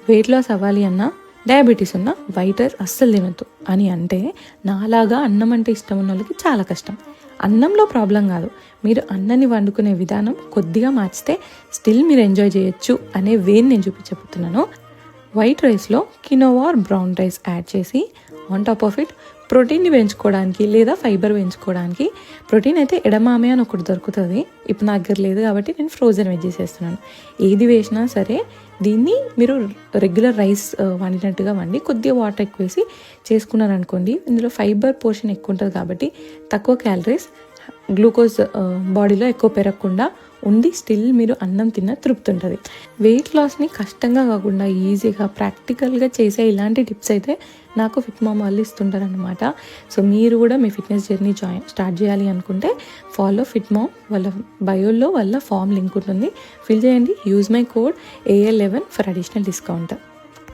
Weight loss అవ్వాలి అన్నా diabetes ఉన్న వైట్ రైస్ అస్సలు తినొద్దు అని అంటే నాలాగా అన్నం అంటే ఇష్టం ఉన్న వాళ్ళకి చాలా కష్టం. అన్నంలో ప్రాబ్లం కాదు, మీరు అన్నాన్ని వండుకునే విధానం కొద్దిగా మార్చితే స్టిల్ మీరు ఎంజాయ్ చేయొచ్చు అనే వేని నేను చెప్తున్నాను. వైట్ రైస్లో quinoa or brown rice add చేసి ఆన్ టాప్ ఆఫ్ ఇట్ ప్రోటీన్ని పెంచుకోవడానికి లేదా ఫైబర్ పెంచుకోవడానికి ప్రోటీన్ అయితే ఎడమామే అని ఒకటి దొరుకుతుంది. ఇప్పుడు నా దగ్గర లేదు కాబట్టి నేను ఫ్రోజన్ వెజ్ చేసేస్తున్నాను. ఏది వేసినా సరే దీన్ని మీరు రెగ్యులర్ రైస్ వండినట్టుగా వండి కొద్దిగా వాటర్ ఎక్కువ వేసి చేసుకున్నారనుకోండి, ఇందులో ఫైబర్ పోర్షన్ ఎక్కువ ఉంటుంది కాబట్టి తక్కువ క్యాలరీస్, గ్లూకోజ్ బాడీలో ఎక్కువ పెరగకుండా ఉండి స్టిల్ మీరు అన్నం తిన్న తృప్తి ఉంటుంది. వెయిట్ లాస్ని కష్టంగా కాకుండా ఈజీగా ప్రాక్టికల్గా చేసే ఇలాంటి టిప్స్ అయితే నాకు ఫిట్ మామ్ వాళ్ళు ఇస్తుంటారనమాట. సో మీరు కూడా మీ ఫిట్నెస్ జర్నీ స్టార్ట్ చేయాలి అనుకుంటే ఫాలో ఫిట్ మామ్. వాళ్ళ బయోలో వాళ్ళ ఫామ్ లింక్ ఉంటుంది, ఫిల్ చేయండి. Use my code AL11 for additional discount.